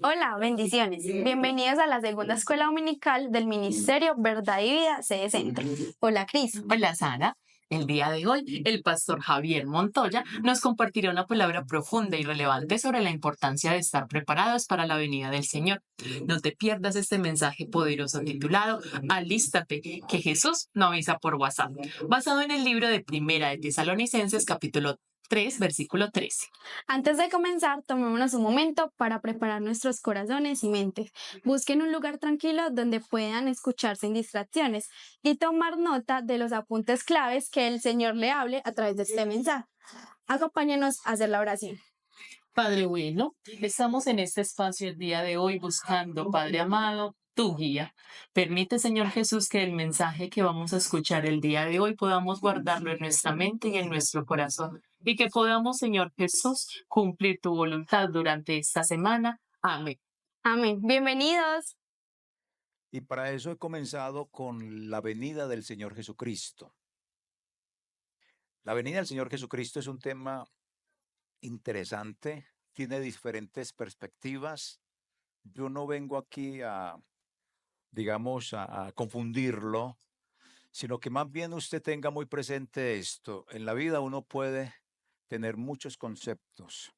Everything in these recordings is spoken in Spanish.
Hola, bendiciones. Bienvenidos a la segunda escuela dominical del Ministerio Verdad y Vida sede Centro. Hola, Cris. Hola Sara, el día de hoy el pastor Javier Montoya nos compartirá una palabra profunda y relevante sobre la importancia de estar preparados para la venida del Señor. No te pierdas este mensaje poderoso titulado Alístate, que Jesús no avisa por WhatsApp, basado en el libro de Primera de Tesalonicenses capítulo 3, versículo 13. Antes de comenzar, tomémonos un momento para preparar nuestros corazones y mentes. Busquen un lugar tranquilo donde puedan escuchar sin distracciones y tomar nota de los apuntes claves que el Señor le hable a través de este mensaje. Acompáñenos a hacer la oración. Padre bueno, estamos en este espacio el día de hoy buscando, Padre amado, tu guía. Permite, Señor Jesús, que el mensaje que vamos a escuchar el día de hoy podamos guardarlo en nuestra mente y en nuestro corazón y que podamos, Señor Jesús, cumplir tu voluntad durante esta semana. Amén. Amén. Bienvenidos. Y para eso he comenzado con la venida del Señor Jesucristo. La venida del Señor Jesucristo es un tema interesante, tiene diferentes perspectivas. Yo no vengo aquí digamos, a confundirlo, sino que más bien usted tenga muy presente esto. En la vida uno puede tener muchos conceptos.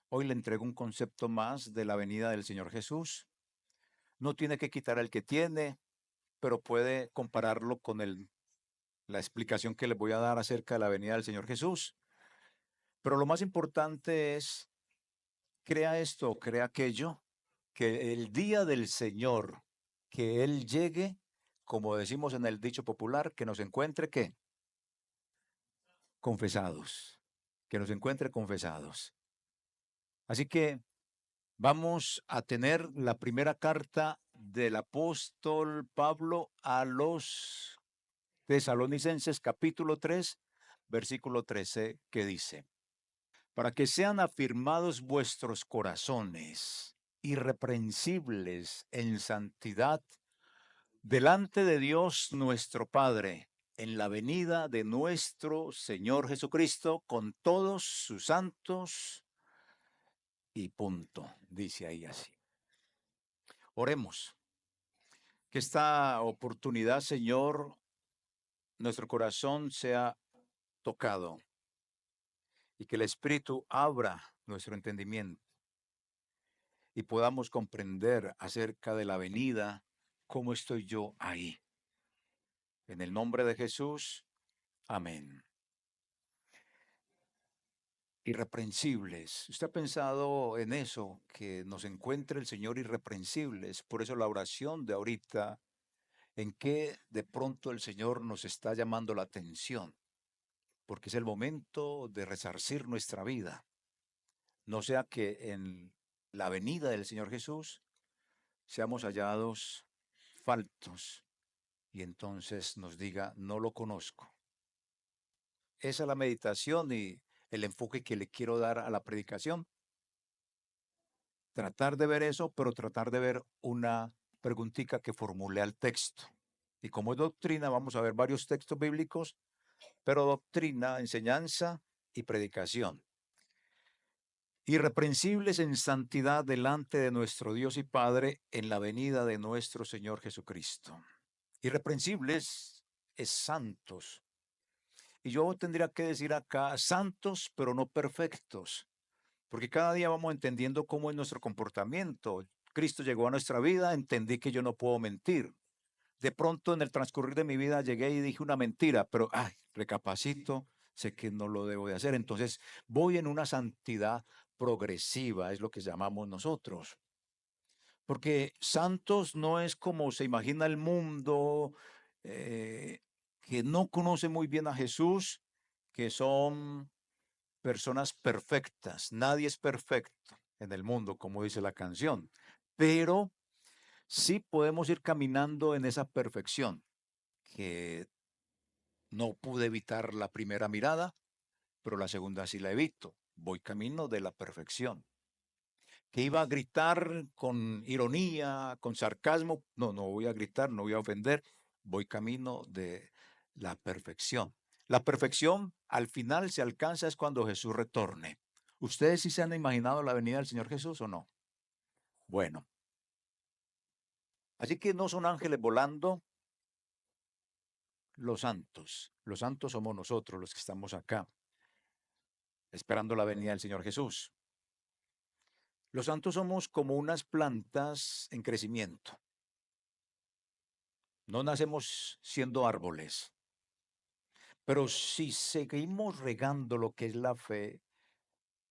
Hoy le entrego un concepto más de la venida del Señor Jesús. No tiene que quitar el que tiene, pero puede compararlo con la explicación que les voy a dar acerca de la venida del Señor Jesús. Pero lo más importante es, crea esto, crea aquello, que el día del Señor, que Él llegue, como decimos en el dicho popular, que nos encuentre, ¿qué? Confesados, que nos encuentre confesados. Así que vamos a tener la primera carta del apóstol Pablo a los Tesalonicenses capítulo 3, versículo 13, que dice: para que sean afirmados vuestros corazones, irreprensibles en santidad, delante de Dios nuestro Padre, en la venida de nuestro Señor Jesucristo, con todos sus santos, y punto, dice ahí así. Oremos. Que esta oportunidad, Señor, nuestro corazón sea tocado y que el Espíritu abra nuestro entendimiento y podamos comprender acerca de la venida, cómo estoy yo ahí. En el nombre de Jesús, amén. Irreprensibles. ¿Usted ha pensado en eso? Que nos encuentre el Señor irreprensibles. Por eso la oración de ahorita, en que de pronto el Señor nos está llamando la atención, porque es el momento de resarcir nuestra vida. No sea que en la venida del Señor Jesús seamos hallados faltos y entonces nos diga, no lo conozco. Esa es la meditación y el enfoque que le quiero dar a la predicación. Tratar de ver eso, pero tratar de ver una preguntita que formule al texto. Y como es doctrina, vamos a ver varios textos bíblicos, pero doctrina, enseñanza y predicación. Irreprensibles en santidad delante de nuestro Dios y Padre en la venida de nuestro Señor Jesucristo. Irreprensibles es santos. Y yo tendría que decir acá santos, pero no perfectos, porque cada día vamos entendiendo cómo es nuestro comportamiento. Cristo llegó a nuestra vida, entendí que yo no puedo mentir. De pronto en el transcurrir de mi vida llegué y dije una mentira, pero recapacito, sé que no lo debo de hacer. Entonces voy en una santidad progresiva, es lo que llamamos nosotros. Porque santos no es como se imagina el mundo, eh, que no conoce muy bien a Jesús, que son personas perfectas. Nadie es perfecto en el mundo, como dice la canción, pero sí podemos ir caminando en esa perfección, que no pude evitar la primera mirada, pero la segunda sí la evito. Voy camino de la perfección. Que iba a gritar con ironía, con sarcasmo. No, no voy a gritar, no voy a ofender. Voy camino de la perfección. La perfección al final se alcanza es cuando Jesús retorne. ¿Ustedes sí se han imaginado la venida del Señor Jesús o no? Bueno, así que no son ángeles volando los santos. Los santos somos nosotros los que estamos acá, esperando la venida del Señor Jesús. Los santos somos como unas plantas en crecimiento. No nacemos siendo árboles, pero si seguimos regando lo que es la fe,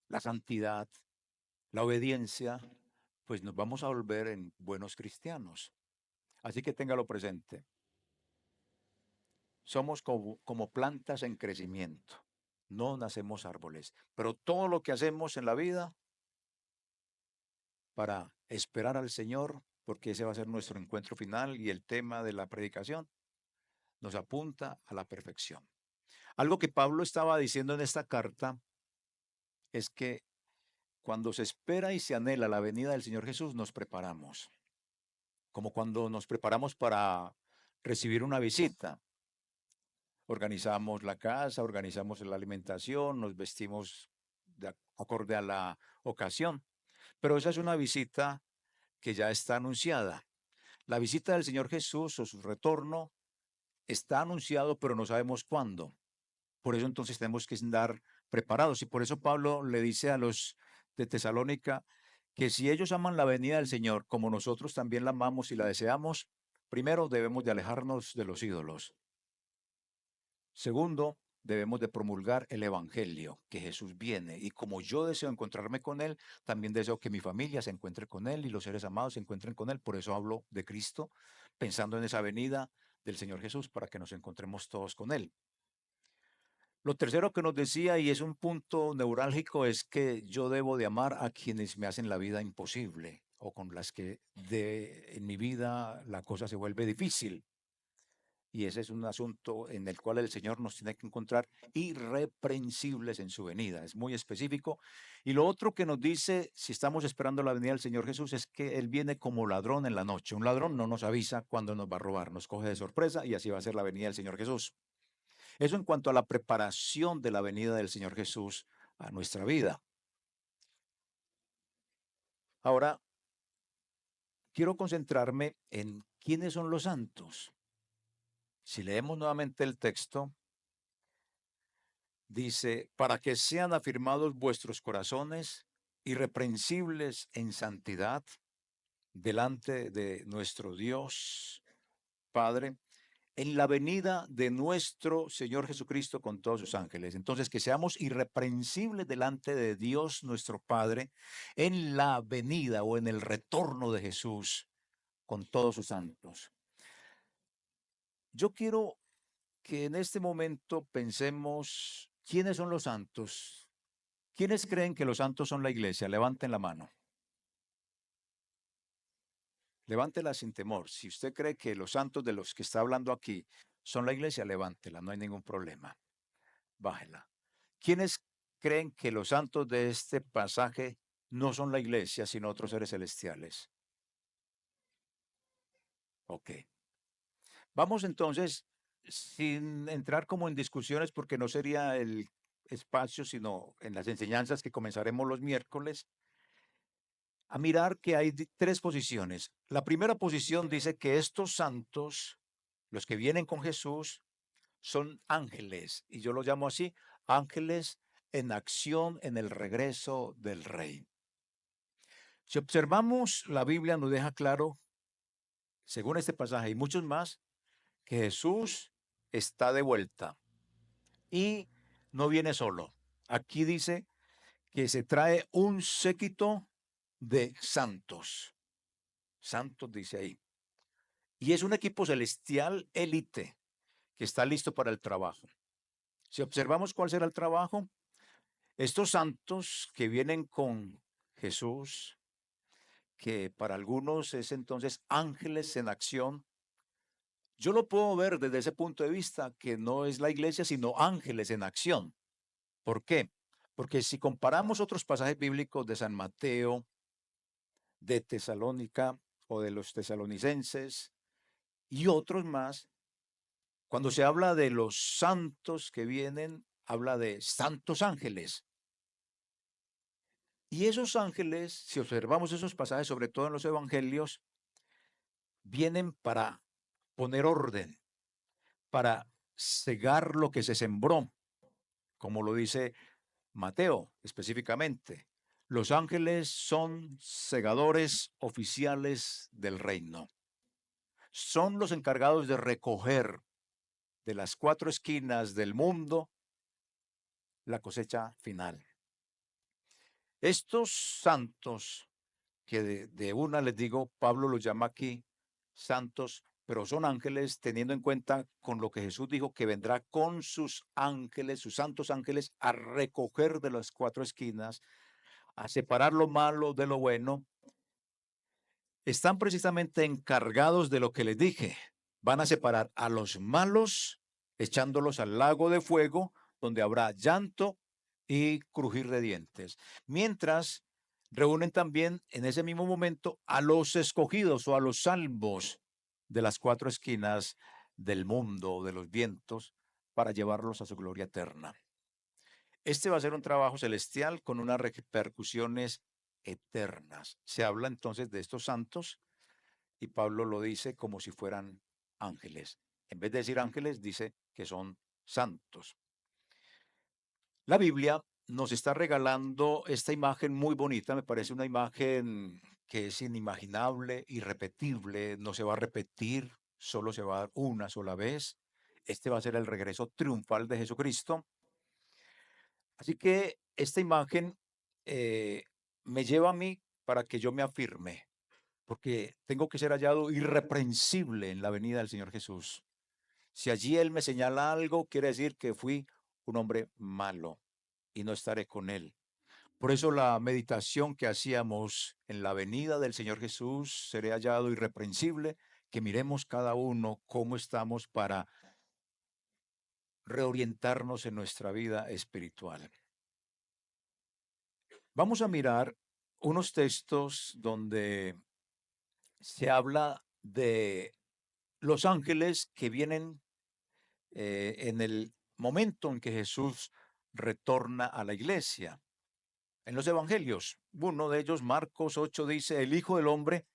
la santidad, la obediencia, pues nos vamos a volver en buenos cristianos. Así que téngalo presente. Somos como plantas en crecimiento. No nacemos árboles, pero todo lo que hacemos en la vida para esperar al Señor, porque ese va a ser nuestro encuentro final y el tema de la predicación, nos apunta a la perfección. Algo que Pablo estaba diciendo en esta carta es que cuando se espera y se anhela la venida del Señor Jesús, nos preparamos, como cuando nos preparamos para recibir una visita. Organizamos la casa, organizamos la alimentación, nos vestimos acorde a la ocasión, pero esa es una visita que ya está anunciada. La visita del Señor Jesús o su retorno está anunciado, pero no sabemos cuándo. Por eso entonces tenemos que estar preparados. Y por eso Pablo le dice a los de Tesalónica que si ellos aman la venida del Señor como nosotros también la amamos y la deseamos, primero debemos de alejarnos de los ídolos. Segundo, debemos de promulgar el Evangelio, que Jesús viene. Y como yo deseo encontrarme con Él, también deseo que mi familia se encuentre con Él y los seres amados se encuentren con Él. Por eso hablo de Cristo, pensando en esa venida del Señor Jesús para que nos encontremos todos con Él. Lo tercero que nos decía, y es un punto neurálgico, es que yo debo de amar a quienes me hacen la vida imposible o con las que en mi vida la cosa se vuelve difícil. Y ese es un asunto en el cual el Señor nos tiene que encontrar irreprensibles en su venida. Es muy específico. Y lo otro que nos dice, si estamos esperando la venida del Señor Jesús, es que Él viene como ladrón en la noche. Un ladrón no nos avisa cuándo nos va a robar, nos coge de sorpresa y así va a ser la venida del Señor Jesús. Eso en cuanto a la preparación de la venida del Señor Jesús a nuestra vida. Ahora, quiero concentrarme en quiénes son los santos. Si leemos nuevamente el texto, dice, para que sean afirmados vuestros corazones irreprensibles en santidad delante de nuestro Dios Padre, en la venida de nuestro Señor Jesucristo con todos sus ángeles. Entonces, que seamos irreprensibles delante de Dios nuestro Padre en la venida o en el retorno de Jesús con todos sus santos. Yo quiero que en este momento pensemos quiénes son los santos. ¿Quiénes creen que los santos son la iglesia? Levanten la mano. Levántela sin temor. Si usted cree que los santos de los que está hablando aquí son la iglesia, levántela, no hay ningún problema. Bájela. ¿Quiénes creen que los santos de este pasaje no son la iglesia, sino otros seres celestiales? Ok. Vamos entonces, sin entrar como en discusiones, porque no sería el espacio, sino en las enseñanzas que comenzaremos los miércoles, a mirar que hay tres posiciones. La primera posición dice que estos santos, los que vienen con Jesús, son ángeles, y yo los llamo así, ángeles en acción en el regreso del Rey. Si observamos, la Biblia nos deja claro, según este pasaje y muchos más, que Jesús está de vuelta y no viene solo. Aquí dice que se trae un séquito de santos. Santos dice ahí. Y es un equipo celestial élite que está listo para el trabajo. Si observamos cuál será el trabajo, estos santos que vienen con Jesús, que para algunos es entonces ángeles en acción, yo lo puedo ver desde ese punto de vista, que no es la iglesia, sino ángeles en acción. ¿Por qué? Porque si comparamos otros pasajes bíblicos de San Mateo, de Tesalónica o de los tesalonicenses y otros más, cuando se habla de los santos que vienen, habla de santos ángeles. Y esos ángeles, si observamos esos pasajes, sobre todo en los evangelios, vienen para poner orden, para cegar lo que se sembró, como lo dice Mateo específicamente. Los ángeles son segadores oficiales del reino. Son los encargados de recoger de las cuatro esquinas del mundo la cosecha final. Estos santos, que de una les digo, Pablo los llama aquí santos, pero son ángeles teniendo en cuenta con lo que Jesús dijo que vendrá con sus ángeles, sus santos ángeles, a recoger de las cuatro esquinas, a separar lo malo de lo bueno. Están precisamente encargados de lo que les dije. Van a separar a los malos, echándolos al lago de fuego, donde habrá llanto y crujir de dientes. Mientras reúnen también en ese mismo momento a los escogidos o a los salvos de las cuatro esquinas del mundo, de los vientos, para llevarlos a su gloria eterna. Este va a ser un trabajo celestial con unas repercusiones eternas. Se habla entonces de estos santos y Pablo lo dice como si fueran ángeles. En vez de decir ángeles, dice que son santos. La Biblia nos está regalando esta imagen muy bonita, me parece una imagen que es inimaginable, irrepetible, no se va a repetir, solo se va a dar una sola vez. Este va a ser el regreso triunfal de Jesucristo. Así que esta imagen eh, me lleva a mí para que yo me afirme, porque tengo que ser hallado irreprensible en la venida del Señor Jesús. Si allí Él me señala algo, quiere decir que fui un hombre malo y no estaré con Él. Por eso la meditación que hacíamos en la venida del Señor Jesús, seré hallado irreprensible, que miremos cada uno cómo estamos para reorientarnos en nuestra vida espiritual. Vamos a mirar unos textos donde se habla de los ángeles que vienen en el momento en que Jesús retorna a la iglesia. En los evangelios, uno de ellos, Marcos 8, dice, el Hijo del Hombre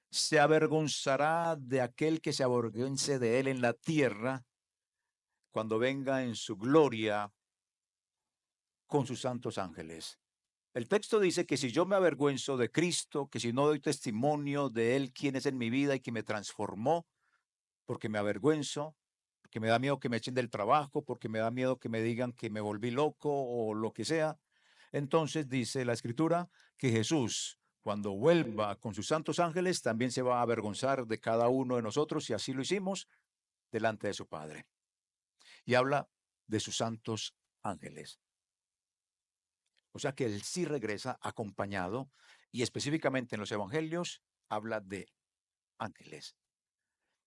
se avergonzará de aquel que se avergüence de él en la tierra cuando venga en su gloria con sus santos ángeles. El texto dice que si yo me avergüenzo de Cristo, que si no doy testimonio de Él, quién es en mi vida y que me transformó, porque me avergüenzo, porque me da miedo que me echen del trabajo, porque me da miedo que me digan que me volví loco o lo que sea, entonces dice la Escritura que Jesús, cuando vuelva con sus santos ángeles, también se va a avergonzar de cada uno de nosotros, y así lo hicimos, delante de su Padre. Y habla de sus santos ángeles. O sea que él sí regresa acompañado y específicamente en los evangelios habla de ángeles.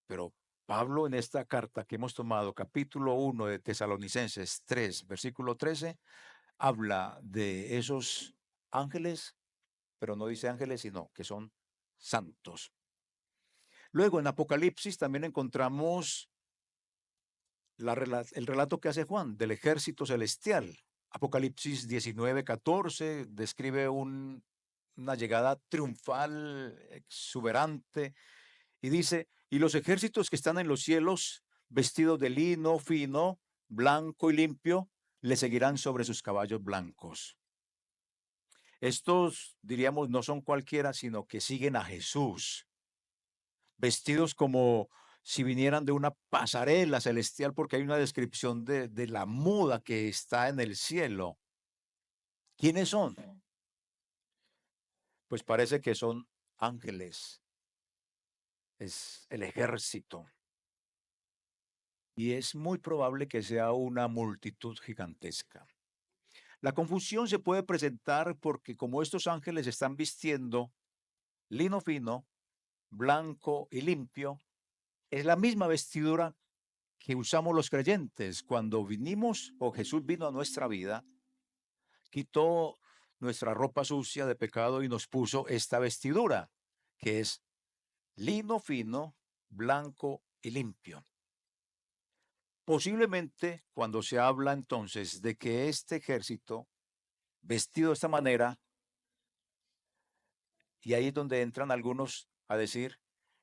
Pero Pablo en esta carta que hemos tomado, capítulo 1 de Tesalonicenses 3, versículo 13, habla de esos ángeles, pero no dice ángeles, sino que son santos. Luego en Apocalipsis también encontramos el relato que hace Juan del ejército celestial. Apocalipsis 19:14 describe una llegada triunfal, exuberante, y dice, y los ejércitos que están en los cielos, vestidos de lino fino, blanco y limpio, le seguirán sobre sus caballos blancos. Estos, diríamos, no son cualquiera, sino que siguen a Jesús, vestidos como si vinieran de una pasarela celestial, porque hay una descripción de la muda que está en el cielo. ¿Quiénes son? Pues parece que son ángeles, es el ejército. Y es muy probable que sea una multitud gigantesca. La confusión se puede presentar porque como estos ángeles están vistiendo lino fino, blanco y limpio, es la misma vestidura que usamos los creyentes cuando vinimos o Jesús vino a nuestra vida, quitó nuestra ropa sucia de pecado y nos puso esta vestidura, que es lino fino, blanco y limpio. Posiblemente cuando se habla entonces de que este ejército, vestido de esta manera, Y ahí es donde entran algunos a decir,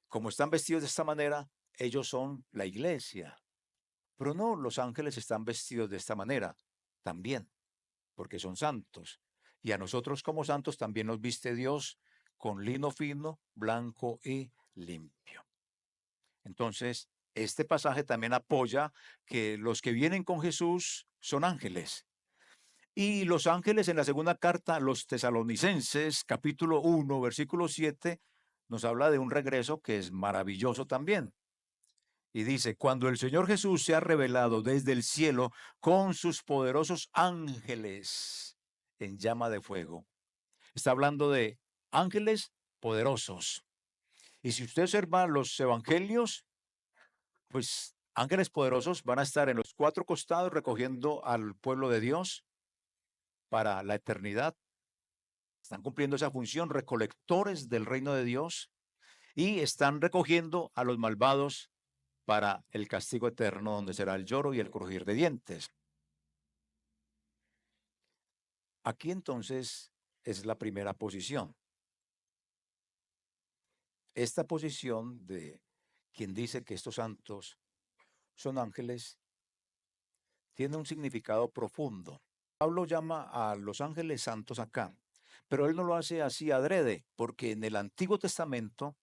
como están vestidos de esta manera, ellos son la iglesia. Pero no, los ángeles están vestidos de esta manera también, porque son santos. Y a nosotros como santos también nos viste Dios con lino fino, blanco y limpio. Entonces, este pasaje también apoya que los que vienen con Jesús son ángeles. Y los ángeles en la segunda carta a los tesalonicenses, capítulo 1, versículo 7, nos habla de un regreso que es maravilloso también. Y dice, cuando el Señor Jesús se ha revelado desde el cielo con sus poderosos ángeles en llama de fuego. Está hablando de ángeles poderosos. Y si usted observa los evangelios, pues ángeles poderosos van a estar en los cuatro costados recogiendo al pueblo de Dios para la eternidad. Están cumpliendo esa función, recolectores del reino de Dios, y están recogiendo a los malvados para el castigo eterno, donde será el lloro y el crujir de dientes. Aquí entonces es la primera posición. Esta posición de quien dice que estos santos son ángeles tiene un significado profundo. Pablo llama a los ángeles santos acá, pero él no lo hace así adrede, porque en el Antiguo Testamento,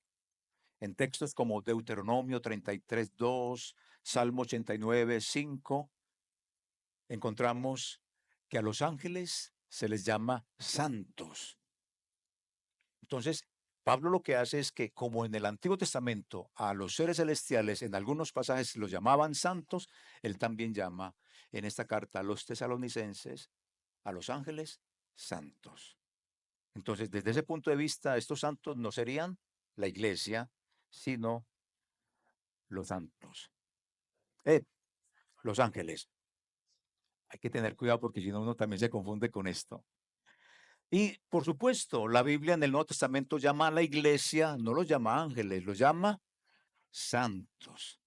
en textos como Deuteronomio 33:2, Salmo 89:5, encontramos que a los ángeles se les llama santos. Entonces, Pablo lo que hace es que, como en el Antiguo Testamento a los seres celestiales en algunos pasajes los llamaban santos, él también llama en esta carta a los tesalonicenses, a los ángeles, santos. Entonces, desde ese punto de vista, estos santos no serían la iglesia, sino los santos. Los ángeles. Hay que tener cuidado porque si no uno también se confunde con esto. Y por supuesto, la Biblia en el Nuevo Testamento llama a la iglesia, no los llama ángeles, los llama santos.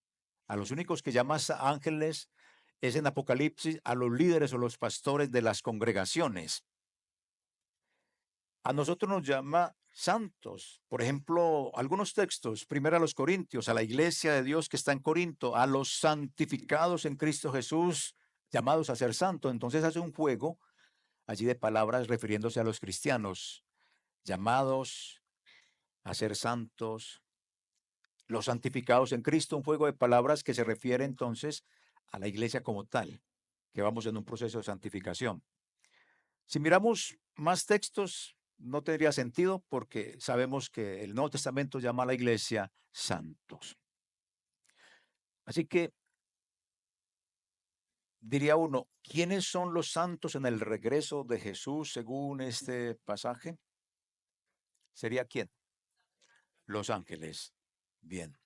A los únicos que llama ángeles es en Apocalipsis a los líderes o los pastores de las congregaciones. A nosotros nos llama santos. Por ejemplo, algunos textos, primero a los Corintios, a la iglesia de Dios que está en Corinto, a los santificados en Cristo Jesús, llamados a ser santos. Entonces hace un juego allí de palabras refiriéndose a los cristianos, llamados a ser santos, los santificados en Cristo, un juego de palabras que se refiere entonces a la iglesia como tal, que vamos en un proceso de santificación. Si miramos más textos, no tendría sentido porque sabemos que el Nuevo Testamento llama a la iglesia santos. Así que diría uno, ¿quiénes son los santos en el regreso de Jesús según este pasaje? ¿Sería quién? Los ángeles. Bien.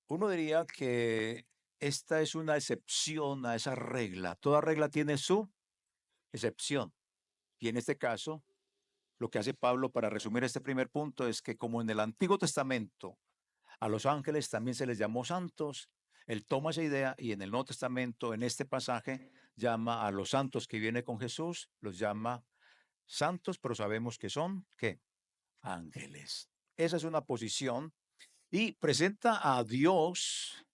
Uno diría que esta es una excepción a esa regla. Toda regla tiene su excepción. Y en este caso, lo que hace Pablo para resumir este primer punto es que como en el Antiguo Testamento a los ángeles también se les llamó santos, él toma esa idea y en el Nuevo Testamento, en este pasaje, llama a los santos que viene con Jesús, los llama santos, pero sabemos que son, ¿qué? Ángeles. Esa es una posición y presenta a Dios,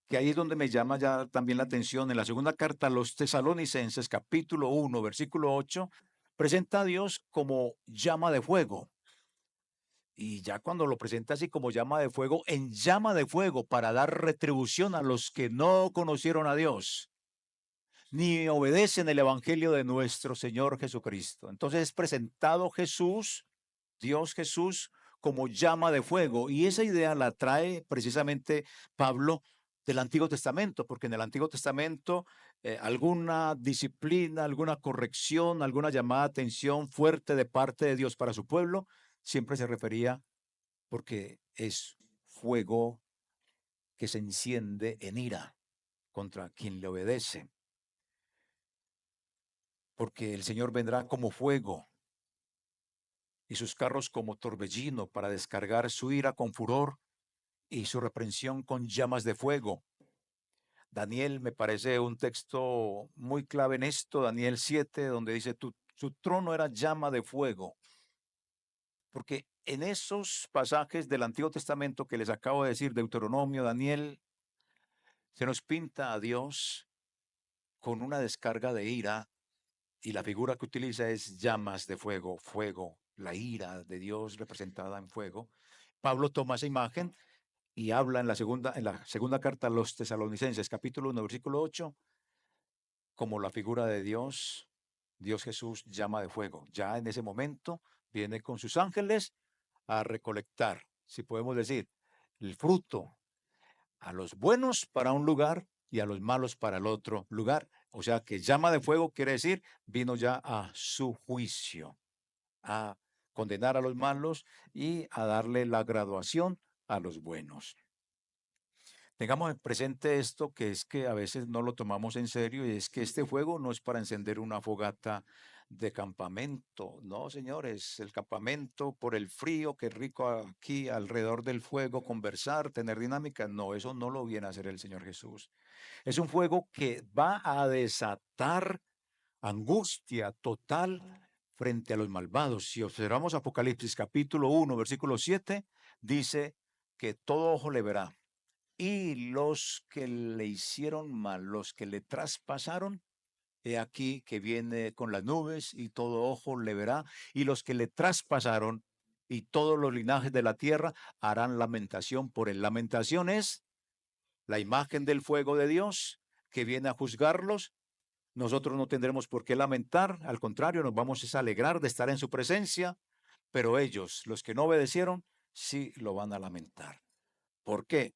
que ahí es donde me llama ya también la atención, en la segunda carta a los tesalonicenses, capítulo 1, versículo 8, presenta a Dios como llama de fuego. Y ya cuando lo presenta así como llama de fuego, en llama de fuego para dar retribución a los que no conocieron a Dios, ni obedecen el evangelio de nuestro Señor Jesucristo. Entonces es presentado Jesús, Dios Jesús, como llama de fuego. Y esa idea la trae precisamente Pablo del Antiguo Testamento, porque en el Antiguo Testamento alguna disciplina, alguna corrección, alguna llamada de atención fuerte de parte de Dios para su pueblo, siempre se refería porque es fuego que se enciende en ira contra quien le obedece. Porque el Señor vendrá como fuego y sus carros como torbellino para descargar su ira con furor y su reprensión con llamas de fuego. Daniel me parece un texto muy clave en esto, Daniel 7, donde dice, su trono era llama de fuego. Porque en esos pasajes del Antiguo Testamento que les acabo de decir, Deuteronomio, Daniel, se nos pinta a Dios con una descarga de ira y la figura que utiliza es llamas de fuego, fuego, la ira de Dios representada en fuego. Pablo toma esa imagen y habla en la segunda carta a los Tesalonicenses, capítulo 1, versículo 8, como la figura de Dios, Dios Jesús, llama de fuego. Ya en ese momento viene con sus ángeles a recolectar, si podemos decir, el fruto a los buenos para un lugar y a los malos para el otro lugar. O sea que llama de fuego quiere decir vino ya a su juicio, a condenar a los malos y a darle la graduación a los buenos. Tengamos presente esto, que es que a veces no lo tomamos en serio, y es que este fuego no es para encender una fogata de campamento. No, señores, el campamento por el frío, qué rico aquí alrededor del fuego, conversar, tener dinámica. No, eso no lo viene a hacer el Señor Jesús. Es un fuego que va a desatar angustia total frente a los malvados. Si observamos Apocalipsis capítulo 1, versículo 7, dice que todo ojo le verá y los que le hicieron mal, los que le traspasaron, he aquí que viene con las nubes y todo ojo le verá, y los que le traspasaron y todos los linajes de la tierra harán lamentación por él. Lamentación es la imagen del fuego de Dios que viene a juzgarlos. Nosotros no tendremos por qué lamentar, al contrario, nos vamos a alegrar de estar en su presencia, pero ellos, los que no obedecieron, sí lo van a lamentar. ¿Por qué?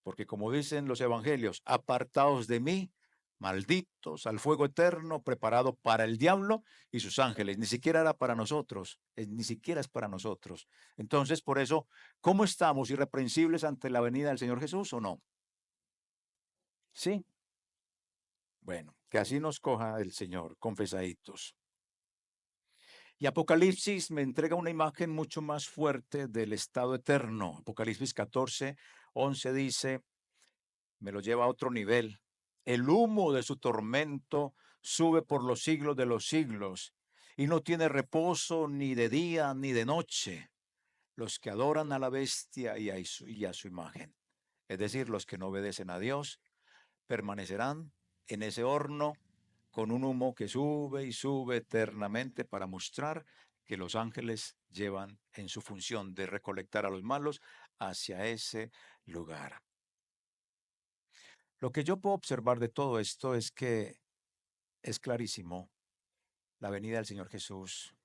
Porque como dicen los evangelios, apartados de mí, malditos al fuego eterno preparado para el diablo y sus ángeles. Ni siquiera era para nosotros, ni siquiera es para nosotros. Entonces, por eso, ¿cómo estamos irreprensibles ante la venida del Señor Jesús o no? Sí. Bueno, que así nos coja el Señor, confesaditos. Y Apocalipsis me entrega una imagen mucho más fuerte del estado eterno. Apocalipsis 14, 11 dice, me lo lleva a otro nivel. El humo de su tormento sube por los siglos de los siglos y no tiene reposo ni de día ni de noche los que adoran a la bestia y a su imagen. Es decir, los que no obedecen a Dios permanecerán en ese horno con un humo que sube y sube eternamente para mostrar que los ángeles llevan en su función de recolectar a los malos hacia ese lugar. Lo que yo puedo observar de todo esto es que es clarísimo, la venida del Señor Jesús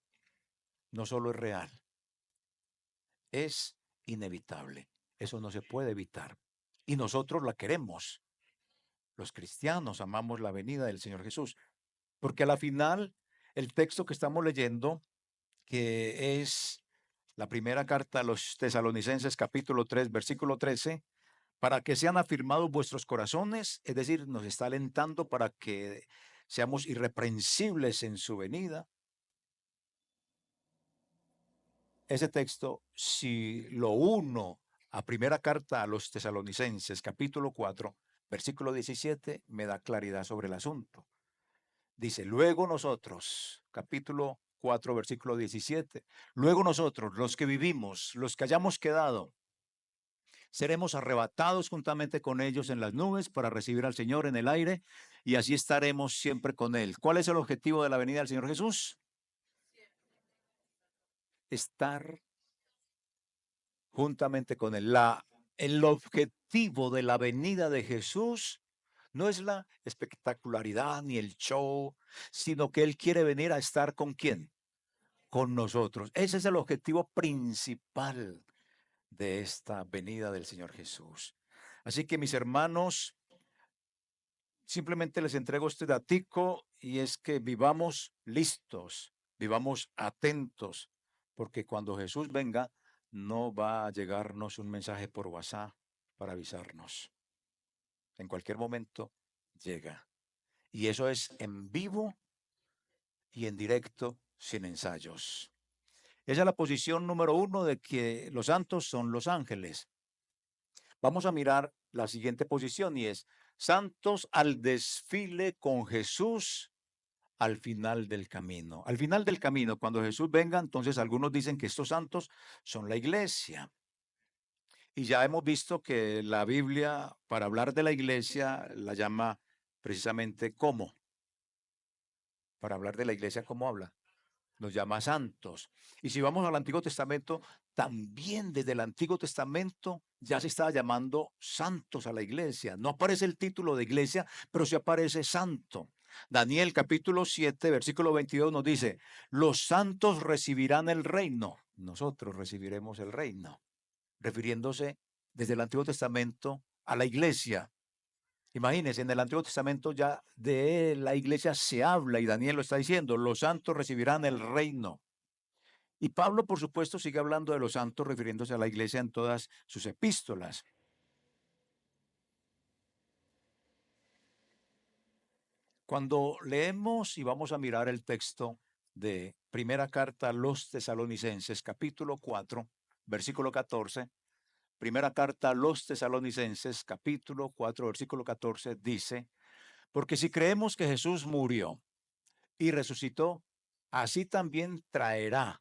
no solo es real, es inevitable. Eso no se puede evitar. Y nosotros la queremos. Los cristianos amamos la venida del Señor Jesús, porque a la final el texto que estamos leyendo, que es la primera carta a los Tesalonicenses capítulo 3, versículo 13, para que sean afirmados vuestros corazones, es decir, nos está alentando para que seamos irreprensibles en su venida. Ese texto, si lo uno a primera carta a los Tesalonicenses, capítulo 4, versículo 17, me da claridad sobre el asunto. Dice, luego nosotros, capítulo 4, versículo 17, luego nosotros, los que vivimos, los que hayamos quedado, seremos arrebatados juntamente con ellos en las nubes para recibir al Señor en el aire y así estaremos siempre con Él. ¿Cuál es el objetivo de la venida del Señor Jesús? Estar juntamente con Él. El objetivo de la venida de Jesús no es la espectacularidad ni el show, sino que Él quiere venir a estar con quién, con nosotros. Ese es el objetivo principal de esta venida del Señor Jesús. Así que mis hermanos, simplemente les entrego este datico y es que vivamos listos, vivamos atentos, porque cuando Jesús venga, no va a llegarnos un mensaje por WhatsApp para avisarnos. En cualquier momento llega. Y eso es en vivo y en directo, sin ensayos. Esa es la posición número uno de que los santos son los ángeles. Vamos a mirar la siguiente posición y es santos al desfile con Jesús al final del camino. Al final del camino, cuando Jesús venga, entonces algunos dicen que estos santos son la iglesia. Y ya hemos visto que la Biblia, para hablar de la iglesia, la llama precisamente ¿cómo? Para hablar de la iglesia, ¿cómo habla? Nos llama santos. Y si vamos al Antiguo Testamento, también desde el Antiguo Testamento ya se estaba llamando santos a la iglesia. No aparece el título de iglesia, pero sí aparece santo. Daniel capítulo 7, versículo 22 nos dice, los santos recibirán el reino. Nosotros recibiremos el reino, refiriéndose desde el Antiguo Testamento a la iglesia. Imagínense, en el Antiguo Testamento ya de la iglesia se habla y Daniel lo está diciendo, los santos recibirán el reino. Y Pablo, por supuesto, sigue hablando de los santos refiriéndose a la iglesia en todas sus epístolas. Cuando leemos y vamos a mirar el texto de primera carta a los tesalonicenses, capítulo 4, versículo 14, primera carta a los tesalonicenses, capítulo 4, versículo 14, dice, porque si creemos que Jesús murió y resucitó, así también traerá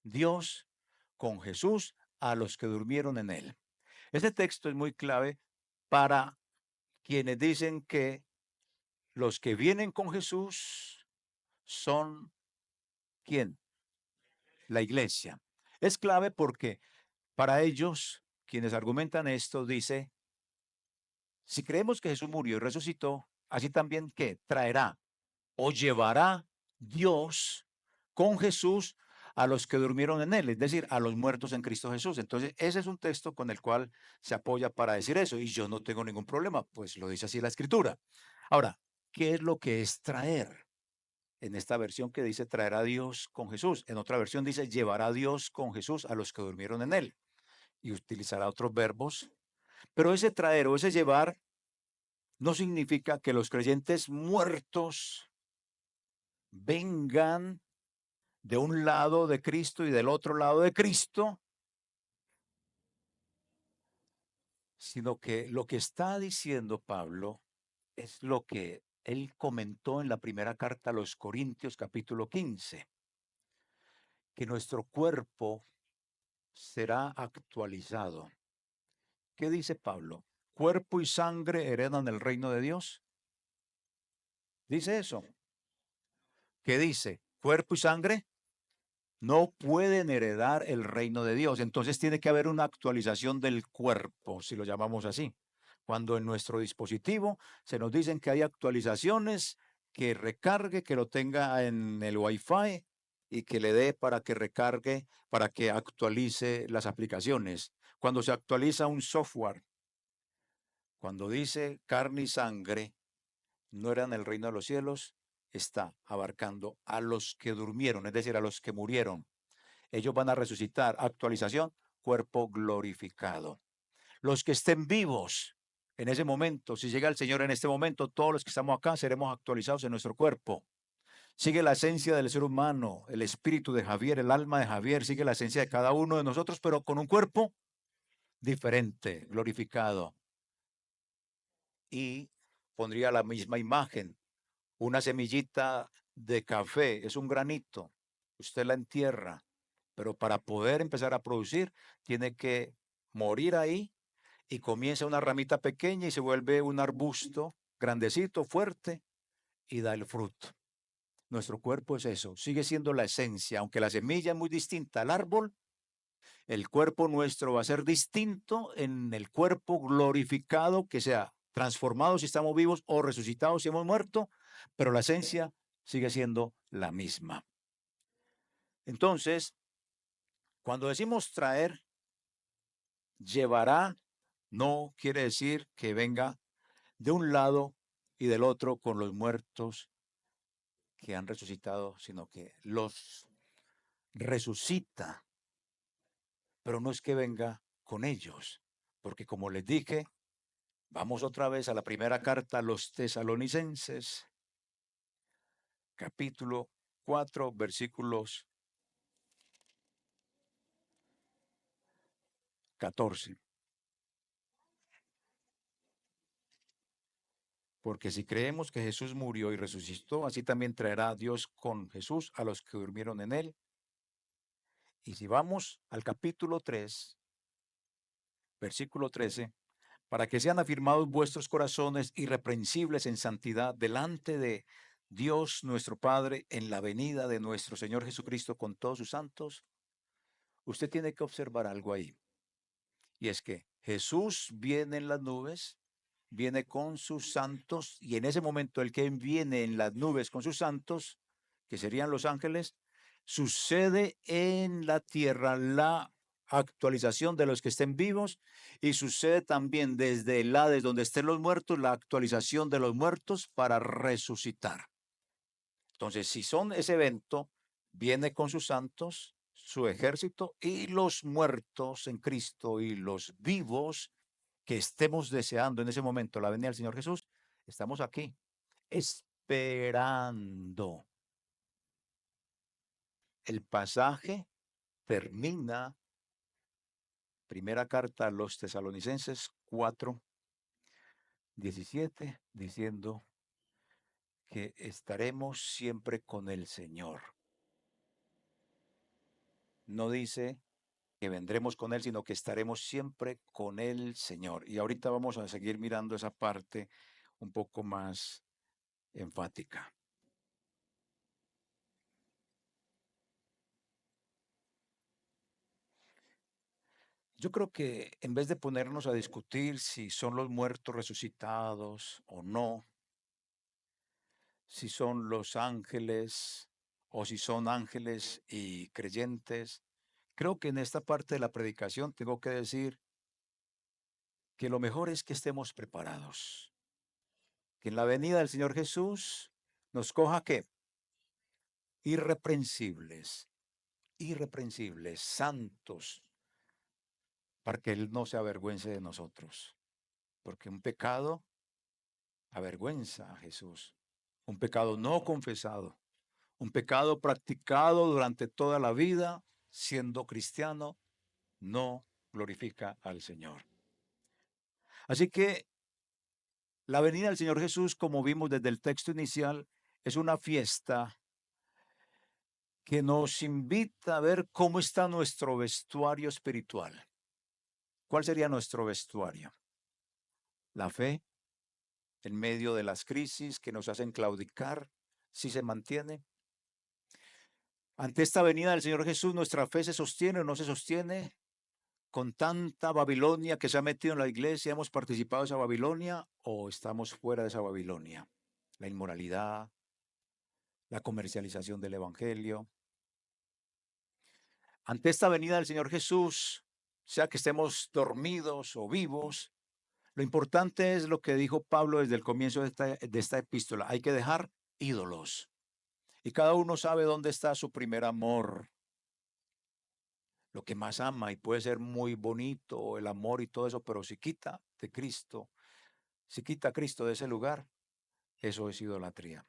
Dios con Jesús a los que durmieron en él. Este texto es muy clave para quienes dicen que los que vienen con Jesús son ¿quién? La iglesia. Es clave porque para ellos, quienes argumentan esto, dice, si creemos que Jesús murió y resucitó, así también que traerá o llevará Dios con Jesús a los que durmieron en él, es decir, a los muertos en Cristo Jesús. Entonces, ese es un texto con el cual se apoya para decir eso, y yo no tengo ningún problema, pues lo dice así la Escritura. Ahora, ¿qué es lo que es traer? En esta versión que dice traer a Dios con Jesús, en otra versión dice llevará a Dios con Jesús a los que durmieron en él, y utilizará otros verbos, pero ese traer o ese llevar no significa que los creyentes muertos vengan de un lado de Cristo y del otro lado de Cristo, sino que lo que está diciendo Pablo es lo que él comentó en la primera carta a los Corintios capítulo 15, que nuestro cuerpo será actualizado. ¿Qué dice Pablo? ¿Cuerpo y sangre heredan el reino de Dios? Dice eso. ¿Qué dice? ¿Cuerpo y sangre? No pueden heredar el reino de Dios. Entonces tiene que haber una actualización del cuerpo, si lo llamamos así. Cuando en nuestro dispositivo se nos dicen que hay actualizaciones, que recargue, que lo tenga en el Wi-Fi y que le dé para que recargue, para que actualice las aplicaciones. Cuando se actualiza un software, cuando dice carne y sangre, no eran el reino de los cielos, está abarcando a los que durmieron, es decir, a los que murieron. Ellos van a resucitar. Actualización, cuerpo glorificado. Los que estén vivos en ese momento, si llega el Señor en este momento, todos los que estamos acá seremos actualizados en nuestro cuerpo. Sigue la esencia del ser humano, el espíritu de Javier, el alma de Javier, sigue la esencia de cada uno de nosotros, pero con un cuerpo diferente, glorificado. Y pondría la misma imagen. Una semillita de café es un granito. Usted la entierra, pero para poder empezar a producir, tiene que morir ahí y comienza una ramita pequeña y se vuelve un arbusto grandecito, fuerte y da el fruto. Nuestro cuerpo es eso, sigue siendo la esencia, aunque la semilla es muy distinta al árbol, el cuerpo nuestro va a ser distinto en el cuerpo glorificado, que sea transformado si estamos vivos o resucitados si hemos muerto, pero la esencia sigue siendo la misma. Entonces, cuando decimos traer, llevará, no quiere decir que venga de un lado y del otro con los muertos que han resucitado, sino que los resucita, pero no es que venga con ellos, porque como les dije, vamos otra vez a la primera carta a los tesalonicenses, capítulo 4, versículos 14. Porque si creemos que Jesús murió y resucitó, así también traerá Dios con Jesús a los que durmieron en él. Y si vamos al capítulo 3, versículo 13, para que sean afirmados vuestros corazones irreprensibles en santidad delante de Dios nuestro Padre en la venida de nuestro Señor Jesucristo con todos sus santos, usted tiene que observar algo ahí. Y es que Jesús viene en las nubes, viene con sus santos, y en ese momento el que viene en las nubes con sus santos, que serían los ángeles, sucede en la tierra la actualización de los que estén vivos y sucede también desde el Hades donde estén los muertos, la actualización de los muertos para resucitar. Entonces, si son ese evento, viene con sus santos, su ejército y los muertos en Cristo y los vivos que estemos deseando en ese momento la venida del Señor Jesús, estamos aquí esperando. El pasaje termina, primera carta a los Tesalonicenses 4:17, diciendo que estaremos siempre con el Señor. No dice que vendremos con Él, sino que estaremos siempre con el Señor. Y ahorita vamos a seguir mirando esa parte un poco más enfática. Yo creo que en vez de ponernos a discutir si son los muertos resucitados o no, si son los ángeles o si son ángeles y creyentes, creo que en esta parte de la predicación tengo que decir que lo mejor es que estemos preparados, que en la venida del Señor Jesús nos coja que irreprensibles, irreprensibles, santos, para que Él no se avergüence de nosotros, porque un pecado avergüenza a Jesús, un pecado no confesado, un pecado practicado durante toda la vida, siendo cristiano, no glorifica al Señor. Así que la venida del Señor Jesús, como vimos desde el texto inicial, es una fiesta que nos invita a ver cómo está nuestro vestuario espiritual. ¿Cuál sería nuestro vestuario? La fe en medio de las crisis que nos hacen claudicar, si se mantiene. Ante esta venida del Señor Jesús, ¿nuestra fe se sostiene o no se sostiene? Con tanta Babilonia que se ha metido en la iglesia, ¿hemos participado de esa Babilonia o estamos fuera de esa Babilonia? La inmoralidad, la comercialización del Evangelio. Ante esta venida del Señor Jesús, sea que estemos dormidos o vivos, lo importante es lo que dijo Pablo desde el comienzo de esta epístola. Hay que dejar ídolos. Y cada uno sabe dónde está su primer amor, lo que más ama, y puede ser muy bonito el amor y todo eso, pero si quita de Cristo, si quita a Cristo de ese lugar, eso es idolatría.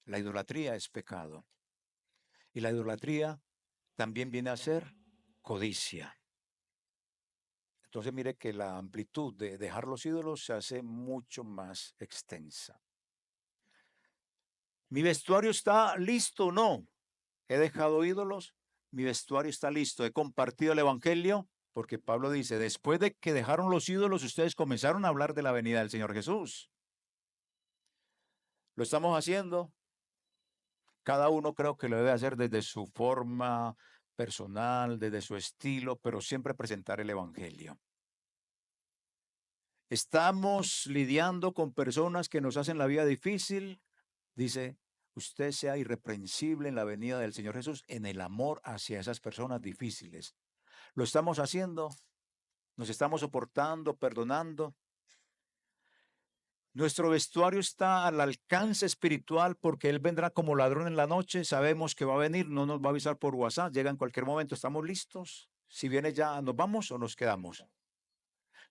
La idolatría es pecado. Y la idolatría también viene a ser codicia. Entonces mire que la amplitud de dejar los ídolos se hace mucho más extensa. ¿Mi vestuario está listo o no? ¿He dejado ídolos? ¿Mi vestuario está listo? ¿He compartido el Evangelio? Porque Pablo dice, después de que dejaron los ídolos, ustedes comenzaron a hablar de la venida del Señor Jesús. ¿Lo estamos haciendo? Cada uno creo que lo debe hacer desde su forma personal, desde su estilo, pero siempre presentar el Evangelio. Estamos lidiando con personas que nos hacen la vida difícil. Dice, usted sea irreprensible en la venida del Señor Jesús, en el amor hacia esas personas difíciles. ¿Lo estamos haciendo? ¿Nos estamos soportando, perdonando? Nuestro vestuario está al alcance espiritual porque Él vendrá como ladrón en la noche. Sabemos que va a venir, no nos va a avisar por WhatsApp, llega en cualquier momento. ¿Estamos listos? Si viene ya, ¿nos vamos o nos quedamos?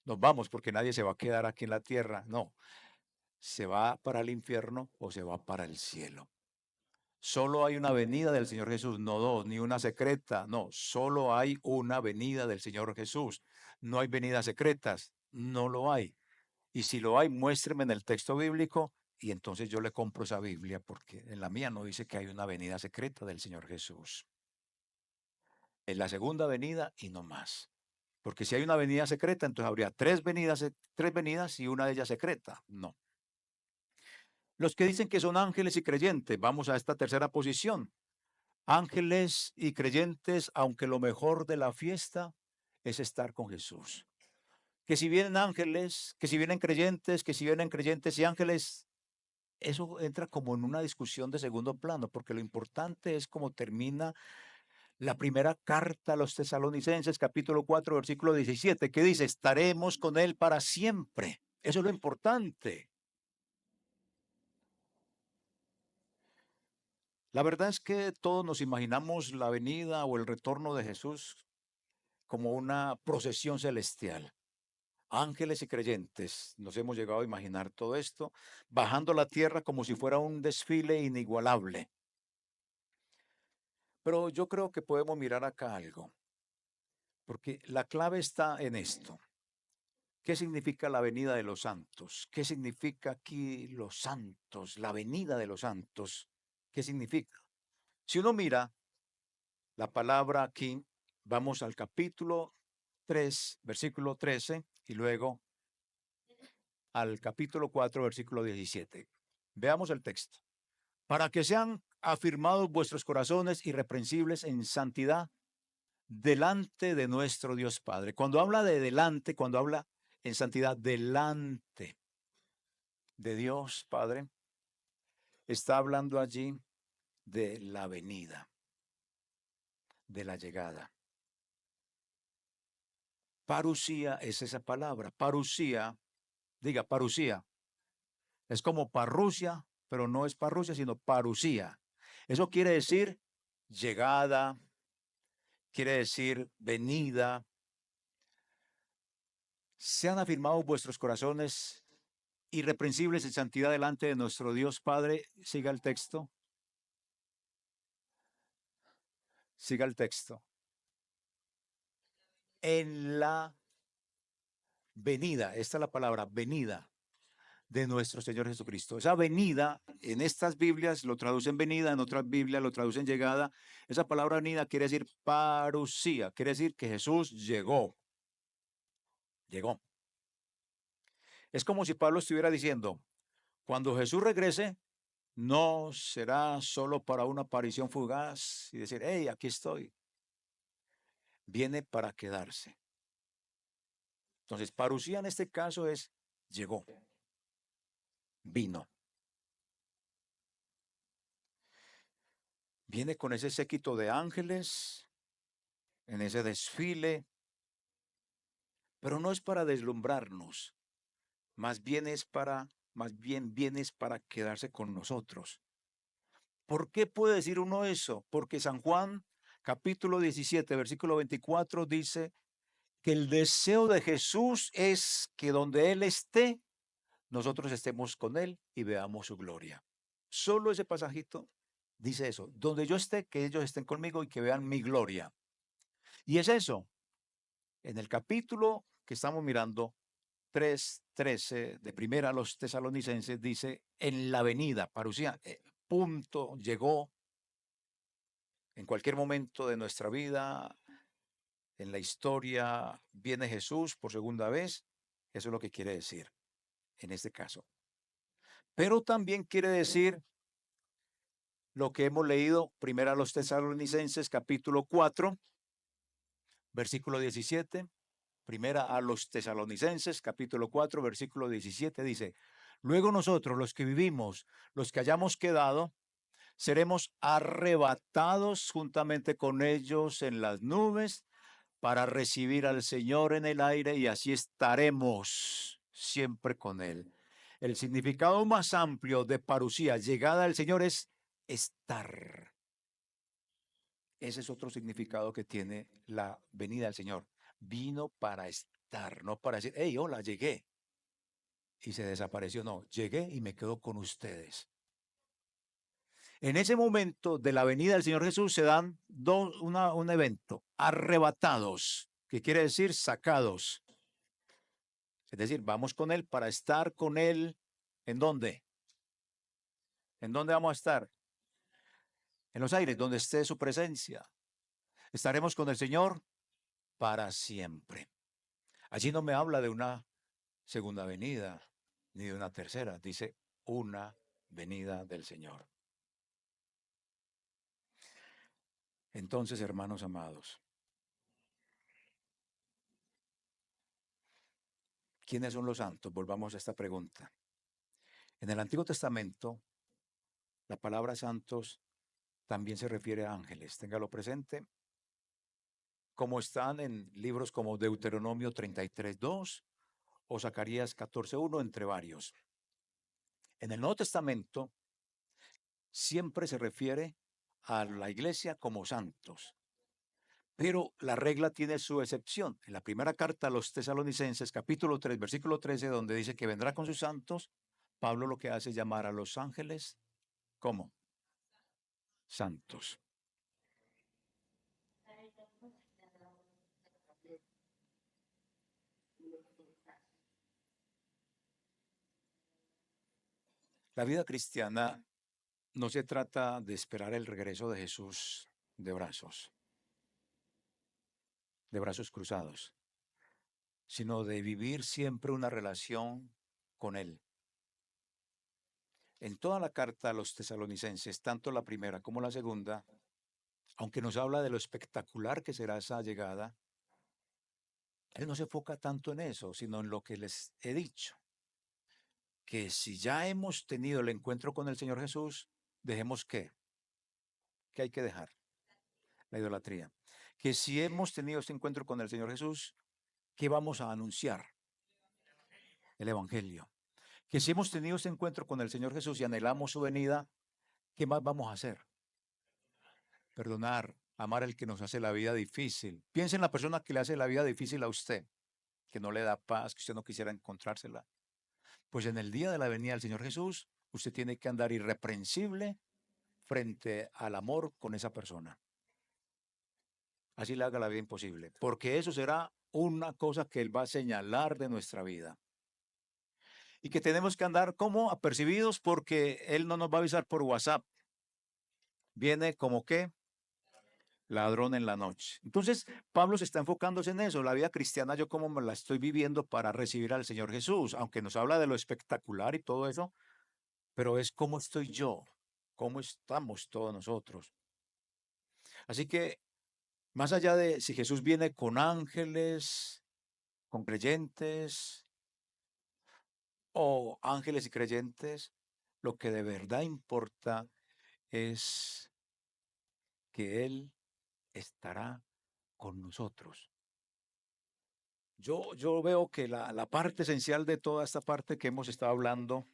Nos vamos porque nadie se va a quedar aquí en la tierra. No, se va para el infierno o se va para el cielo. Solo hay una venida del Señor Jesús, no dos, ni una secreta, no, solo hay una venida del Señor Jesús. No hay venidas secretas, no lo hay. Y si lo hay, muéstreme en el texto bíblico y entonces yo le compro esa Biblia porque en la mía no dice que hay una venida secreta del Señor Jesús. Es la segunda venida y no más. Porque si hay una venida secreta, entonces habría tres venidas y una de ellas secreta. No. Los que dicen que son ángeles y creyentes, vamos a esta tercera posición. Ángeles y creyentes, aunque lo mejor de la fiesta es estar con Jesús. Que si vienen ángeles, que si vienen creyentes, que si vienen creyentes y ángeles, eso entra como en una discusión de segundo plano, porque lo importante es cómo termina la primera carta a los tesalonicenses, capítulo 4, versículo 17, que dice, estaremos con él para siempre. Eso es lo importante. La verdad es que todos nos imaginamos la venida o el retorno de Jesús como una procesión celestial. Ángeles y creyentes, nos hemos llegado a imaginar todo esto, bajando la tierra como si fuera un desfile inigualable. Pero yo creo que podemos mirar acá algo, porque la clave está en esto. ¿Qué significa la venida de los santos? ¿Qué significa aquí los santos? La venida de los santos. ¿Qué significa? Si uno mira la palabra aquí, vamos al capítulo 3, versículo 13, y luego al capítulo 4, versículo 17. Veamos el texto. Para que sean afirmados vuestros corazones irreprensibles en santidad delante de nuestro Dios Padre. Cuando habla de delante, cuando habla en santidad delante de Dios Padre, está hablando allí de la venida, de la llegada. Parusía es esa palabra. Parusía, diga parusía. Es como parrusia, pero no es parrusia, sino parusía. Eso quiere decir llegada, quiere decir venida. Sean afirmados vuestros corazones irreprensibles en santidad delante de nuestro Dios Padre. Siga el texto. Siga el texto. En la venida, esta es la palabra, venida de nuestro Señor Jesucristo. Esa venida, en estas Biblias lo traducen venida, en otras Biblias lo traducen llegada. Esa palabra venida quiere decir parusía, quiere decir que Jesús llegó. Llegó. Es como si Pablo estuviera diciendo, cuando Jesús regrese, no será solo para una aparición fugaz y decir, hey, aquí estoy. Viene para quedarse. Entonces, parusía en este caso es llegó, vino. Viene con ese séquito de ángeles, en ese desfile, pero no es para deslumbrarnos, más bien vienes para quedarse con nosotros. ¿Por qué puede decir uno eso? Porque San Juan, capítulo 17, versículo 24, dice que el deseo de Jesús es que donde Él esté, nosotros estemos con Él y veamos su gloria. Solo ese pasajito dice eso, donde yo esté, que ellos estén conmigo y que vean mi gloria. Y es eso, en el capítulo que estamos mirando, 3:13 de primera a los tesalonicenses, dice, en la venida, parusía, punto, llegó, en cualquier momento de nuestra vida, en la historia, viene Jesús por segunda vez, eso es lo que quiere decir en este caso. Pero también quiere decir lo que hemos leído primero a los tesalonicenses, capítulo 4, versículo 17. Primera a los tesalonicenses, capítulo 4, versículo 17, dice, luego nosotros, los que vivimos, los que hayamos quedado, seremos arrebatados juntamente con ellos en las nubes para recibir al Señor en el aire y así estaremos siempre con Él. El significado más amplio de parusía, llegada al Señor, es estar. Ese es otro significado que tiene la venida del Señor. Vino para estar, no para decir, hey, hola, llegué. Y se desapareció. No, llegué y me quedo con ustedes. En ese momento de la venida del Señor Jesús se dan un evento, arrebatados, que quiere decir sacados. Es decir, vamos con Él para estar con Él. ¿En dónde? ¿En dónde vamos a estar? En los aires, donde esté su presencia. Estaremos con el Señor para siempre. Allí no me habla de una segunda venida, ni de una tercera. Dice una venida del Señor. Entonces, hermanos amados, ¿quiénes son los santos? Volvamos a esta pregunta. En el Antiguo Testamento, la palabra santos también se refiere a ángeles. Téngalo presente. Como están en libros como Deuteronomio 33:2 o Zacarías 14:1, entre varios. En el Nuevo Testamento siempre se refiere a la iglesia como santos, pero la regla tiene su excepción. En la primera carta a los Tesalonicenses, capítulo 3, versículo 13, donde dice que vendrá con sus santos, Pablo lo que hace es llamar a los ángeles como santos. La vida cristiana no se trata de esperar el regreso de Jesús de brazos cruzados, sino de vivir siempre una relación con Él. En toda la carta a los tesalonicenses, tanto la primera como la segunda, aunque nos habla de lo espectacular que será esa llegada, Él no se enfoca tanto en eso, sino en lo que les he dicho, que si ya hemos tenido el encuentro con el Señor Jesús, dejemos ¿qué hay que dejar? La idolatría. Que si hemos tenido este encuentro con el Señor Jesús, ¿qué vamos a anunciar? El Evangelio. Que si hemos tenido este encuentro con el Señor Jesús y anhelamos su venida, ¿qué más vamos a hacer? Perdonar, amar al que nos hace la vida difícil. Piense en la persona que le hace la vida difícil a usted, que no le da paz, que usted no quisiera encontrársela. Pues en el día de la venida del Señor Jesús, usted tiene que andar irreprensible frente al amor con esa persona. Así le haga la vida imposible, porque eso será una cosa que Él va a señalar de nuestra vida. Y que tenemos que andar como apercibidos porque Él no nos va a avisar por WhatsApp. Viene como que ladrón en la noche. Entonces, Pablo se está enfocándose en eso, la vida cristiana, yo como me la estoy viviendo para recibir al Señor Jesús, aunque nos habla de lo espectacular y todo eso, pero es cómo estoy yo, cómo estamos todos nosotros. Así que, más allá de si Jesús viene con ángeles, con creyentes o ángeles y creyentes, lo que de verdad importa es que Él estará con nosotros. Yo veo que la parte esencial de toda esta parte que hemos estado hablando,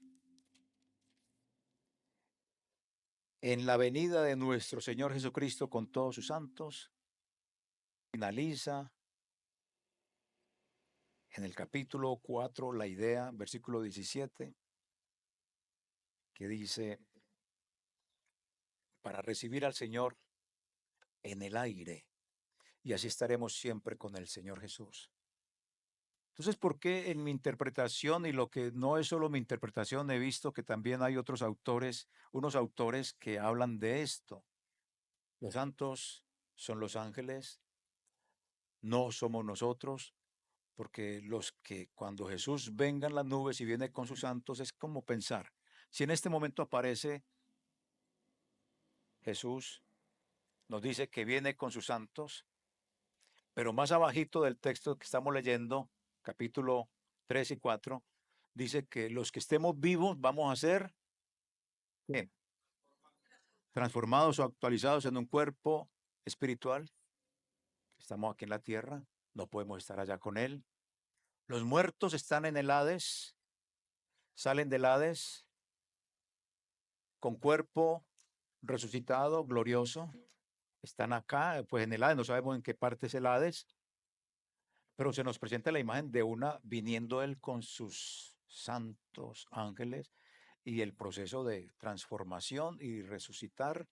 en la venida de nuestro Señor Jesucristo con todos sus santos, finaliza en el capítulo 4 la idea, versículo 17, que dice, para recibir al Señor en el aire, y así estaremos siempre con el Señor Jesús. Entonces, ¿por qué en mi interpretación, y lo que no es solo mi interpretación, he visto que también hay otros autores, unos autores que hablan de esto? Los santos son los ángeles, no somos nosotros, porque los que cuando Jesús venga en las nubes y viene con sus santos es como pensar, si en este momento aparece Jesús, nos dice que viene con sus santos, pero más abajito del texto que estamos leyendo, capítulo 3 y 4, dice que los que estemos vivos vamos a ser ¿qué? Transformados o actualizados en un cuerpo espiritual. Estamos aquí en la tierra, no podemos estar allá con Él. Los muertos están en el Hades, salen del Hades con cuerpo resucitado, glorioso. Están acá, pues en el Hades, no sabemos en qué parte es el Hades, pero se nos presenta la imagen de una viniendo Él con sus santos ángeles y el proceso de transformación y resucitar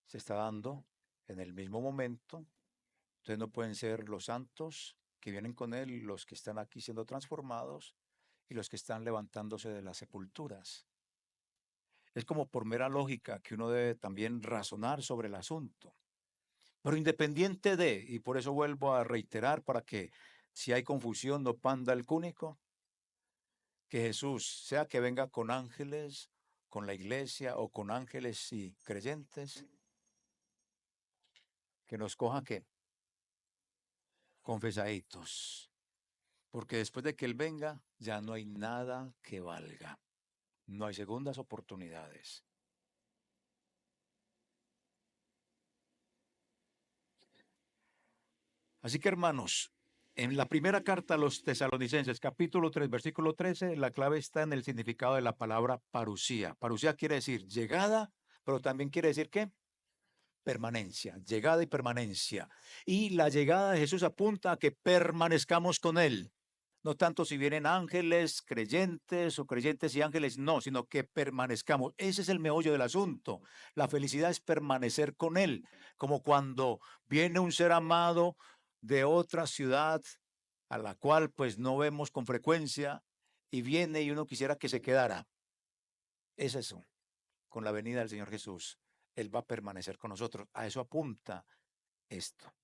se está dando en el mismo momento. Entonces no pueden ser los santos que vienen con Él, los que están aquí siendo transformados y los que están levantándose de las sepulturas. Es como por mera lógica que uno debe también razonar sobre el asunto. Pero independiente de, y por eso vuelvo a reiterar para que si hay confusión no panda el cúnico, que Jesús, sea que venga con ángeles, con la iglesia o con ángeles y creyentes, que nos coja que confesaditos, porque después de que Él venga ya no hay nada que valga, no hay segundas oportunidades. Así que hermanos, en la primera carta a los tesalonicenses, capítulo 3, versículo 13, la clave está en el significado de la palabra parusía. Parusía quiere decir llegada, pero también quiere decir ¿qué? Permanencia, llegada y permanencia. Y la llegada de Jesús apunta a que permanezcamos con Él. No tanto si vienen ángeles, creyentes o creyentes y ángeles, no, sino que permanezcamos. Ese es el meollo del asunto. La felicidad es permanecer con Él, como cuando viene un ser amado de otra ciudad a la cual pues no vemos con frecuencia y viene y uno quisiera que se quedara. Es eso, con la venida del Señor Jesús. Él va a permanecer con nosotros. A eso apunta esto.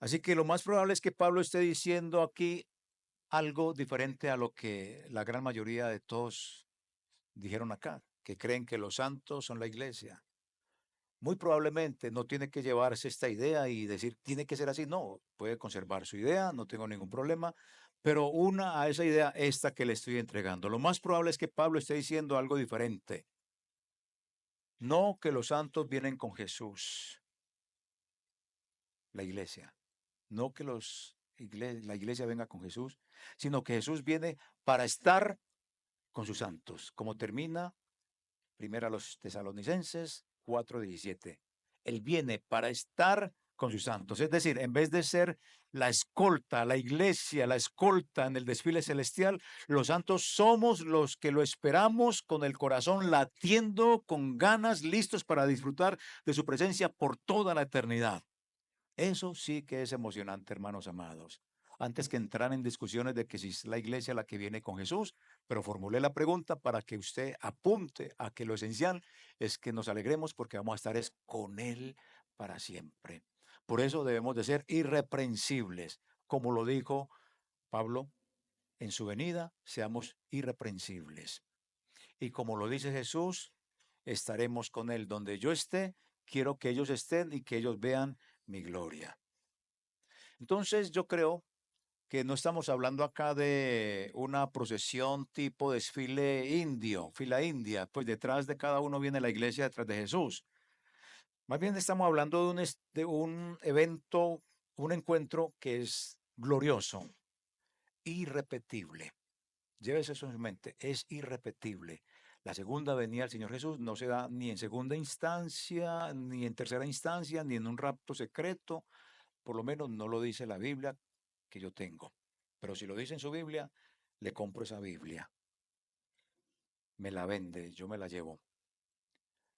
Así que lo más probable es que Pablo esté diciendo aquí algo diferente a lo que la gran mayoría de todos dijeron acá, que creen que los santos son la iglesia. Muy probablemente no tiene que llevarse esta idea y decir, tiene que ser así. No, puede conservar su idea, no tengo ningún problema, pero una a esa idea, esta que le estoy entregando. Lo más probable es que Pablo esté diciendo algo diferente. No que los santos vienen con Jesús, la iglesia. No que la iglesia venga con Jesús, sino que Jesús viene para estar con sus santos, como termina primero a los tesalonicenses 4:17. Él viene para estar con sus santos, es decir, en vez de ser la escolta, la iglesia, la escolta en el desfile celestial, los santos somos los que lo esperamos con el corazón latiendo, con ganas, listos para disfrutar de su presencia por toda la eternidad. Eso sí que es emocionante, hermanos amados. Antes que entrar en discusiones de que si es la iglesia la que viene con Jesús, pero formulé la pregunta para que usted apunte a que lo esencial es que nos alegremos porque vamos a estar es con Él para siempre. Por eso debemos de ser irreprensibles, como lo dijo Pablo en su venida, seamos irreprensibles. Y como lo dice Jesús, estaremos con Él donde yo esté, quiero que ellos estén y que ellos vean mi gloria. Entonces yo creo que no estamos hablando acá de una procesión tipo desfile indio, fila india, pues detrás de cada uno viene la iglesia detrás de Jesús. Más bien estamos hablando de un evento, un encuentro que es glorioso, irrepetible. Llévese eso en su mente, es irrepetible. La segunda venida del Señor Jesús no se da ni en segunda instancia, ni en tercera instancia, ni en un rapto secreto. Por lo menos no lo dice la Biblia que yo tengo. Pero si lo dice en su Biblia, le compro esa Biblia. Me la vende, yo me la llevo.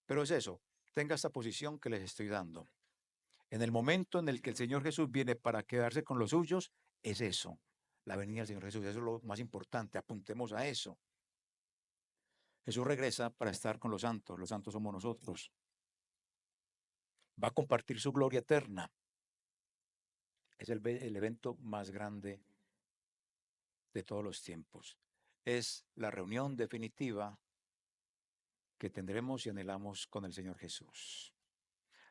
Pero es eso, tenga esta posición que les estoy dando. En el momento en el que el Señor Jesús viene para quedarse con los suyos, es eso, la venida del Señor Jesús. Eso es lo más importante, apuntemos a eso. Jesús regresa para estar con los santos somos nosotros. Va a compartir su gloria eterna. Es el evento más grande de todos los tiempos. Es la reunión definitiva que tendremos y anhelamos con el Señor Jesús.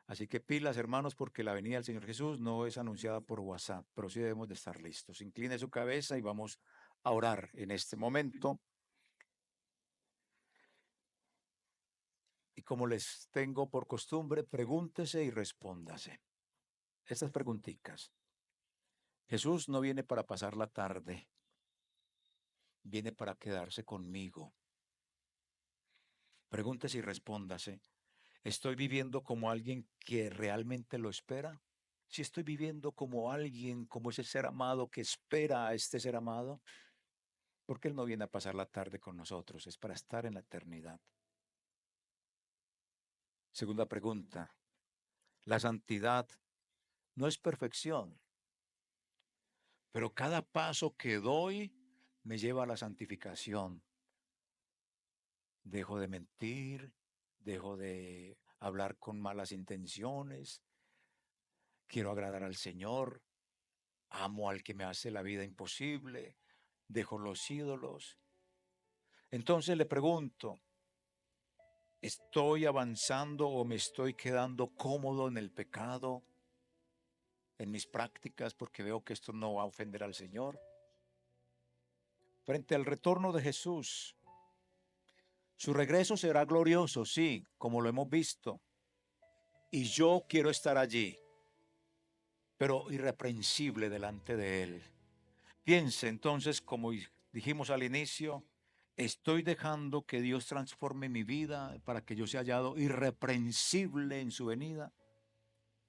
Así que pilas, hermanos, porque la venida del Señor Jesús no es anunciada por WhatsApp, pero sí debemos de estar listos. Incline su cabeza y vamos a orar en este momento. Y como les tengo por costumbre, pregúntese y respóndase. Estas preguntitas. Jesús no viene para pasar la tarde, viene para quedarse conmigo. Pregúntese y respóndase. ¿Estoy viviendo como alguien que realmente lo espera? Si estoy viviendo como alguien, como ese ser amado que espera a este ser amado, porque Él no viene a pasar la tarde con nosotros, es para estar en la eternidad. Segunda pregunta, la santidad no es perfección, pero cada paso que doy me lleva a la santificación. Dejo de mentir, dejo de hablar con malas intenciones, quiero agradar al Señor, amo al que me hace la vida imposible, dejo los ídolos. Entonces le pregunto, ¿estoy avanzando o me estoy quedando cómodo en el pecado, en mis prácticas, porque veo que esto no va a ofender al Señor? Frente al retorno de Jesús, su regreso será glorioso, sí, como lo hemos visto. Y yo quiero estar allí, pero irreprensible delante de Él. Piense entonces, como dijimos al inicio, estoy dejando que Dios transforme mi vida para que yo sea hallado irreprensible en su venida.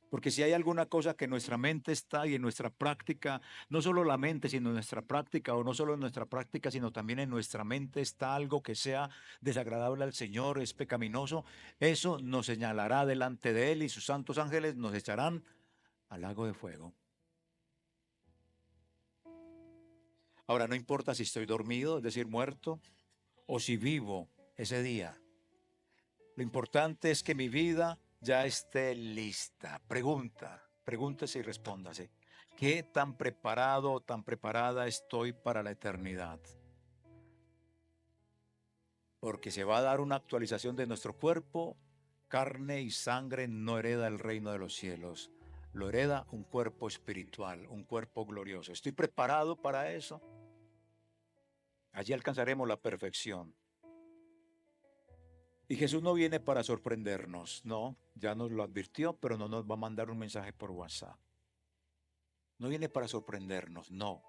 Porque si hay alguna cosa que en nuestra mente está y en nuestra práctica, no solo la mente, sino en nuestra práctica, o no solo en nuestra práctica, sino también en nuestra mente está algo que sea desagradable al Señor, es pecaminoso, eso nos señalará delante de Él y sus santos ángeles nos echarán al lago de fuego. Ahora, no importa si estoy dormido, es decir, muerto, o si vivo ese día. Lo importante es que mi vida ya esté lista. Pregúntese y respóndase. ¿Qué tan preparado o tan preparada estoy para la eternidad? Porque se va a dar una actualización de nuestro cuerpo. Carne y sangre no hereda el reino de los cielos. Lo hereda un cuerpo espiritual, un cuerpo glorioso. ¿Estoy preparado para eso? Allí alcanzaremos la perfección. Y Jesús no viene para sorprendernos, no, ya nos lo advirtió, pero no nos va a mandar un mensaje por WhatsApp. No viene para sorprendernos, no.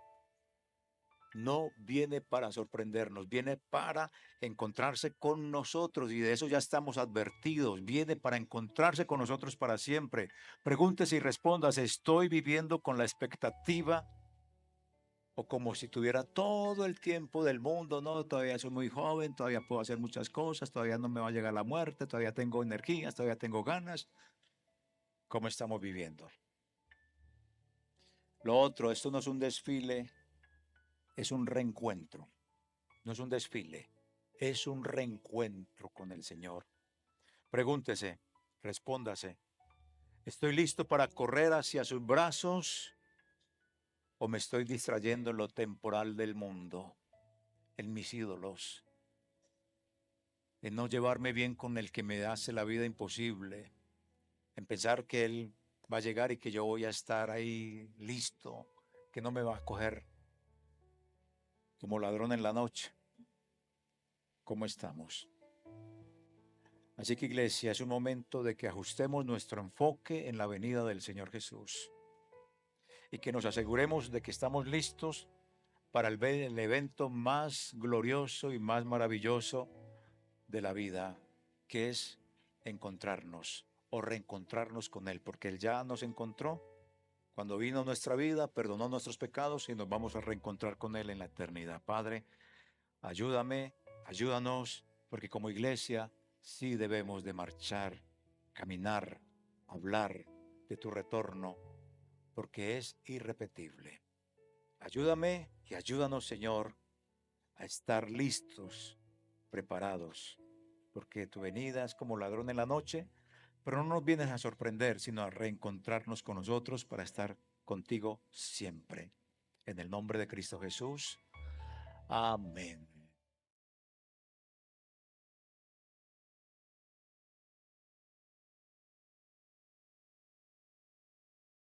No viene para sorprendernos, viene para encontrarse con nosotros y de eso ya estamos advertidos. Viene para encontrarse con nosotros para siempre. Pregúntese y respóndase, ¿estoy viviendo con la expectativa o como si tuviera todo el tiempo del mundo? No, todavía soy muy joven, todavía puedo hacer muchas cosas, todavía no me va a llegar la muerte, todavía tengo energías, todavía tengo ganas. ¿Cómo estamos viviendo? Lo otro, esto no es un desfile, es un reencuentro. No es un desfile, es un reencuentro con el Señor. Pregúntese, respóndase, ¿estoy listo para correr hacia sus brazos o me estoy distrayendo en lo temporal del mundo, en mis ídolos, en no llevarme bien con el que me hace la vida imposible, en pensar que Él va a llegar y que yo voy a estar ahí listo, que no me va a coger como ladrón en la noche? ¿Cómo estamos? Así que iglesia, es un momento de que ajustemos nuestro enfoque en la venida del Señor Jesús y que nos aseguremos de que estamos listos para el evento más glorioso y más maravilloso de la vida, que es encontrarnos o reencontrarnos con Él, porque Él ya nos encontró cuando vino a nuestra vida, perdonó nuestros pecados y nos vamos a reencontrar con Él en la eternidad. Padre, ayúdame, ayúdanos, porque como iglesia sí debemos de marchar, caminar, hablar de tu retorno, porque es irrepetible. Ayúdame y ayúdanos, Señor, a estar listos, preparados, porque tu venida es como ladrón en la noche, pero no nos vienes a sorprender, sino a reencontrarnos con nosotros para estar contigo siempre. En el nombre de Cristo Jesús. Amén.